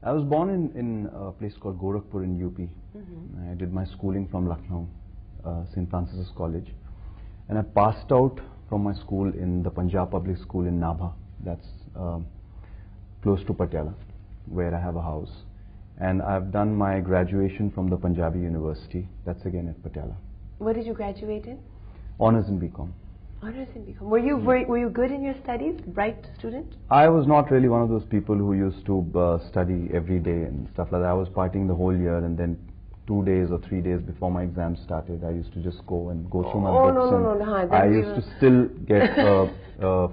I was born in a place called Gorakhpur in UP. I did my schooling from Lucknow, St. Francis College. And I passed out from my school in the Punjab Public School in Nabha. That's close to Patiala, where I have a house. And I've done my graduation from the Punjabi University. That's again at Patiala. What did you graduate in? Honors in BCom. Honors in BCom. Were you good in your studies? Bright student? I was not really one of those people who used to study every day and stuff like that. I was partying the whole year, and then 2 days or 3 days before my exams started, I used to just go through my books. No. I used to still get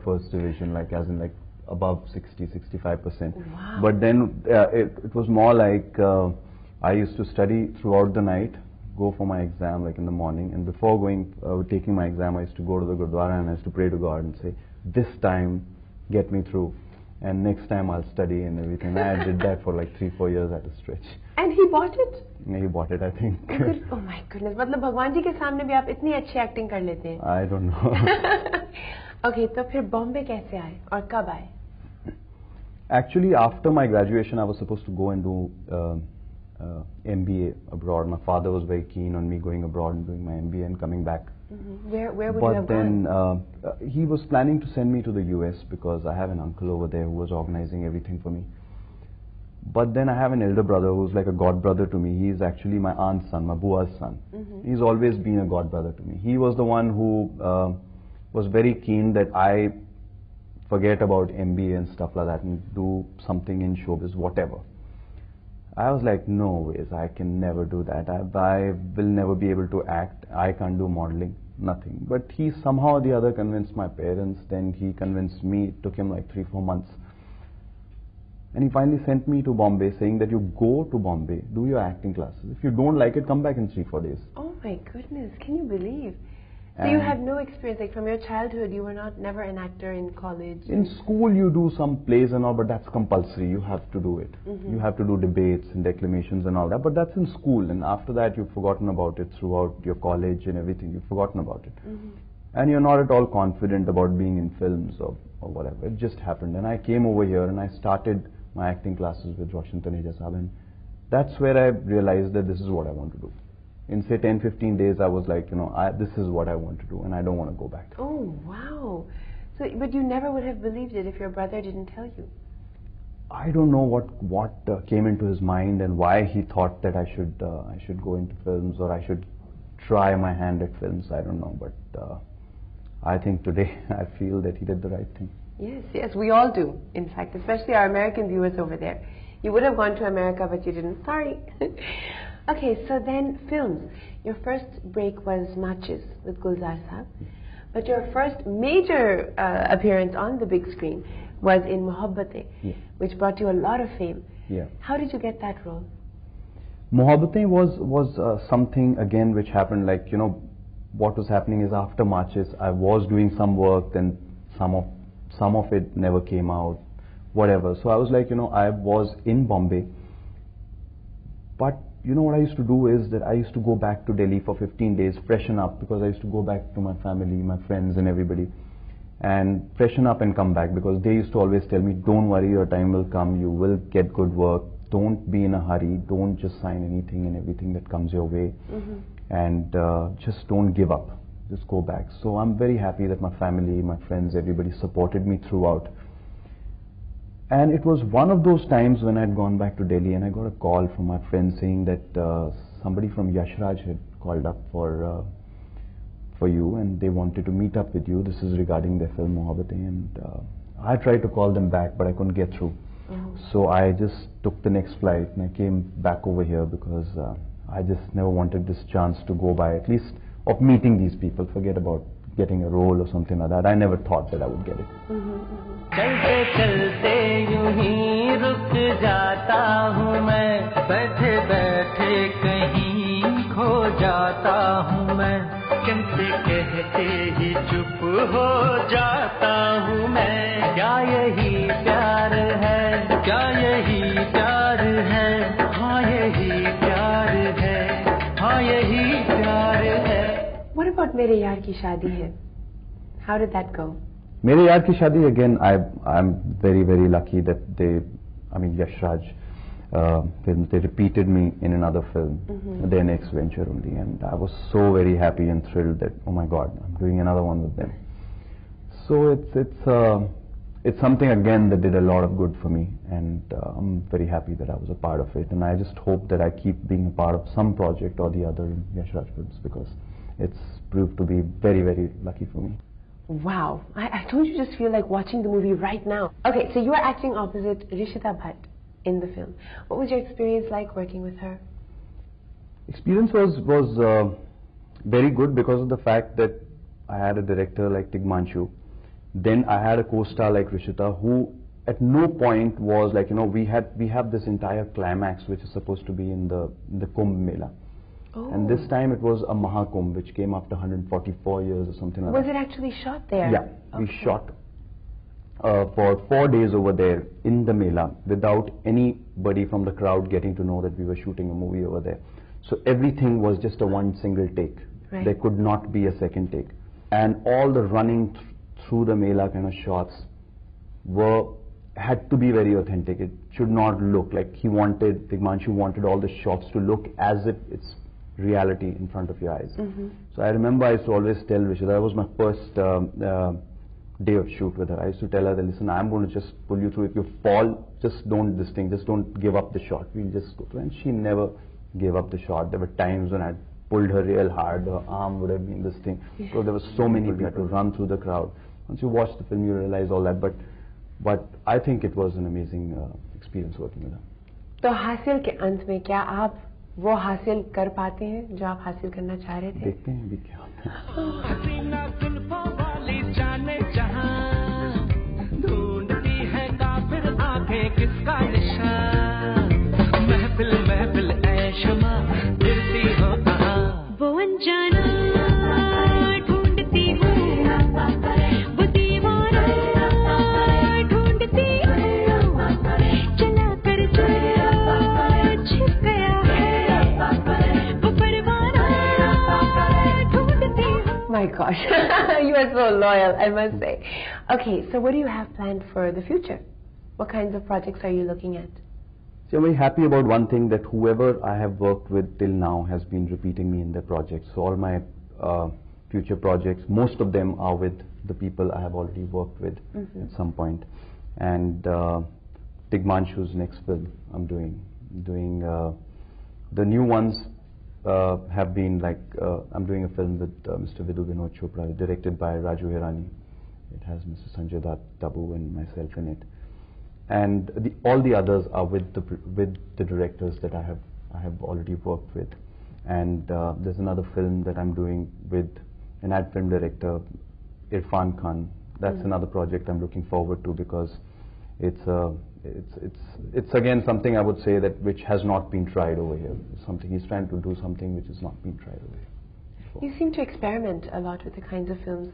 first division, like as in like above 60-65%. Wow. But then it was more like I used to study throughout the night, go for my exam like in the morning, and before taking my exam, I used to go to the Gurdwara and I used to pray to God and say, this time get me through, and next time I'll study and everything. I did that for like 3-4 years at a stretch. And he bought it? Yeah, he bought it, I think. Oh my goodness. मतलब भगवान जी के सामने भी आप इतनी अच्छी acting कर लेते हैं? I don't know. Okay, तो फिर बॉम्बे कैसे आए और कब आए? Actually, after my graduation, I was supposed to go and do MBA abroad. My father was very keen on me going abroad and doing my MBA and coming back. Where would you have gone? But then he was planning to send me to the US because I have an uncle over there who was organizing everything for me. But then I have an elder brother who's like a god brother to me. He's actually my aunt's son, my bua's son. He's always been a god brother to me. He was the one who was very keen that I forget about MBA and stuff like that and do something in showbiz, whatever. I was like, no ways, I can never do that. I will never be able to act. I can't do modeling, nothing. But he somehow or the other convinced my parents, then he convinced me. It took him like 3-4 months. And he finally sent me to Bombay saying that you go to Bombay, do your acting classes. If you don't like it, come back in 3-4 days. Oh my goodness, can you believe? So you had no experience, like from your childhood, you were never an actor in college? In school you do some plays and all, but that's compulsory, you have to do it. You have to do debates and declamations and all that, but that's in school, and after that you've forgotten about it throughout your college and everything, you've forgotten about it. And you're not at all confident about being in films or whatever, it just happened. And I came over here and I started my acting classes with Roshan Taneja Sahab, and that's where I realized that this is what I want to do. In say 10-15 days, I was like, this is what I want to do and I don't want to go back. Oh, wow. So, but you never would have believed it if your brother didn't tell you? I don't know what came into his mind and why he thought that I should go into films or I should try my hand at films. I don't know, but I think today I feel that he did the right thing. Yes, we all do, in fact, especially our American viewers over there. You would have gone to America, but you didn't. Sorry. Okay, so then films. Your first break was Matches with Gulzar Sahab, but your first major appearance on the big screen was in Mohabbatein, which brought you a lot of fame. How did you get that role? Mohabbatein was something again which happened, like, what was happening is after Matches, I was doing some work, then some of it never came out, whatever. So I was like, I was in Bombay, but what I used to do is that I used to go back to Delhi for 15 days, freshen up, because I used to go back to my family, my friends and everybody, and freshen up and come back, because they used to always tell me, don't worry, your time will come, you will get good work, don't be in a hurry, don't just sign anything and everything that comes your way, and just don't give up, just go back. So I'm very happy that my family, my friends, everybody supported me throughout. And it was one of those times when I'd gone back to Delhi and I got a call from my friend saying that somebody from Yashraj had called up for you and they wanted to meet up with you. This is regarding their film Mohabbatein, and I tried to call them back but I couldn't get through. So I just took the next flight and I came back over here because I just never wanted this chance to go by, at least of meeting these people. Forget about getting a role or something like that. I never thought that I would get it. चलते चलते यूं ही रुक जाता हूँ मैं, बैठे बैठे कहीं खो जाता हूँ मैं, कहते कहते ही चुप हो जाता हूँ मैं। क्या यही प्यार है, क्या यही प्यार है, हाँ यही प्यार है, हाँ यही प्यार है। What about मेरे यार की शादी है? How did that go? मेरे यार की शादी, again, I'm very lucky that Yashraj film. They repeated me in another film, their next venture only, and I was so very happy and thrilled that, oh my God, I'm doing another one with them. So it's something again that did a lot of good for me, and I'm very happy that I was a part of it, and I just hope that I keep being a part of some project or the other in Yash Raj Films, because it's proved to be very, very lucky for me. Wow, I don't you just feel like watching the movie right now? Okay, so you were acting opposite Rishita Bhatt in the film. What was your experience like working with her? Experience was very good because of the fact that I had a director like Tigmanshu. Then I had a co-star like Rishita, who at no point was like, you know, we have this entire climax which is supposed to be in the Kumbh Mela. Oh. And this time it was a Mahakumbh which came after 144 years or something like that. Was it actually shot there? Yeah, we shot for 4 days over there in the Mela without anybody from the crowd getting to know that we were shooting a movie over there. So everything was just a one single take. Right. There could not be a second take. And all the running through the Mela kind of shots had to be very authentic. It should not look like Tigmanshu wanted all the shots to look as if it's reality in front of your eyes. So I remember I used to always tell Rishita, that was my first day of shoot with her. I used to tell her that, listen, I'm going to just pull you through. If you fall, just don't give up the shot. We'll just go through. And she never gave up the shot. There were times when I pulled her real hard, her arm would have been this thing. So there were so many people to run through the crowd. Once you watch the film, you realize all that. But I think it was an amazing experience working with her. तो हासिल के अंत में क्या आप वो हासिल कर पाते हैं जो आप हासिल करना चाह रहे थे? देखते हैं अभी क्या होता है। हसीना जुल्फों वाली जाने जहां ढूंढती है काफिर आंखें किसका निशान महफिल महफिल ऐ शमा फिरती हो कहां वो अनजाना ढूंढती हूँ वो दीवाना ढूंढती हूँ चला कर छिप गया My gosh, you are so loyal, I must say. Okay, so what do you have planned for the future? What kinds of projects are you looking at? So I'm very happy about one thing, that whoever I have worked with till now has been repeating me in their projects. So all my future projects, most of them are with the people I have already worked with at some point. And Tigmanshu's next film I'm doing the new ones have been like, I'm doing a film with Mr. Vidu Vinod Chopra, directed by Raju Hirani. It has Mr. Sanjay Tabu and myself in it. And all the others are with the directors that I have already worked with. And there's another film that I'm doing with an ad film director, Irfan Khan. That's another project I'm looking forward to, because it's again something I would say that which has not been tried over here. Something he's trying to do, something which has not been tried over here before. You seem to experiment a lot with the kinds of films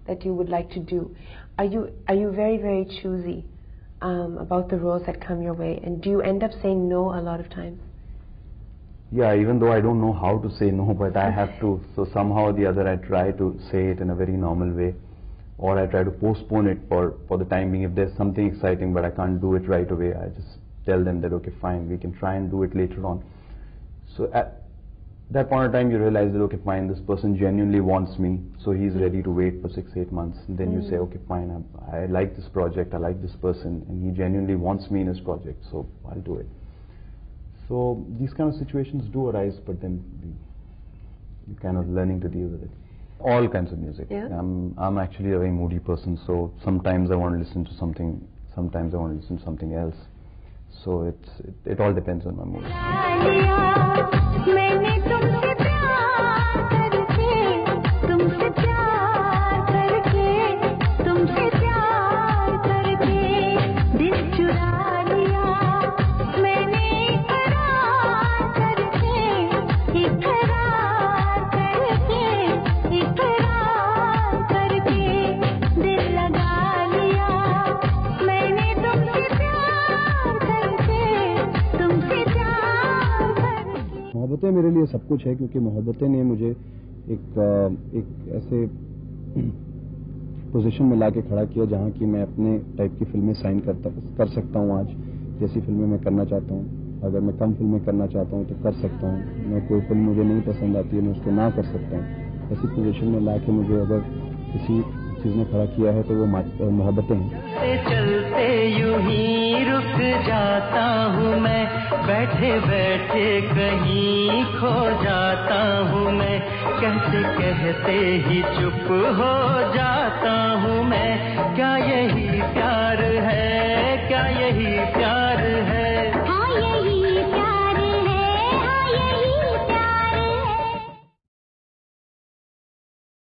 that you would like to do. Are you very, very choosy about the roles that come your way, and do you end up saying no a lot of times? Yeah, even though I don't know how to say no, but I have to. So somehow or the other I try to say it in a very normal way, or I try to postpone it for the time being. If there's something exciting but I can't do it right away, I just tell them that, okay, fine, we can try and do it later on. So at that point of time you realize that, okay, fine, this person genuinely wants me, so he's ready to wait for 6-8 months. And then you say, okay, fine, I like this project, I like this person, and he genuinely wants me in his project, so I'll do it. So these kind of situations do arise, but then you're kind of learning to deal with it. All kinds of music. Yeah. I'm actually a very moody person, so sometimes I want to listen to something, sometimes I want to listen to something else. So it all depends on my mood. Mohabbatein मेरे लिए सब कुछ है, क्योंकि मोहब्बतें ने मुझे एक ऐसे पोजीशन में लाके खड़ा किया जहाँ की मैं अपने टाइप की फिल्में साइन कर सकता हूँ आज, जैसी फिल्में मैं करना चाहता हूँ. अगर मैं कम फिल्में करना चाहता हूँ तो कर सकता हूँ, मैं कोई फिल्म मुझे नहीं पसंद आती है मैं उसको ना कर सकता हूँ। ऐसी पोजीशन में लाके मुझे अगर किसी चीज़ ने खड़ा किया है तो वो मोहब्बतें हैं। चलते यूं ही रुक जाता हूँ मैं, बैठे बैठे कहीं खो जाता हूँ मैं, कहते कहते ही चुप हो जाता हूँ मैं, क्या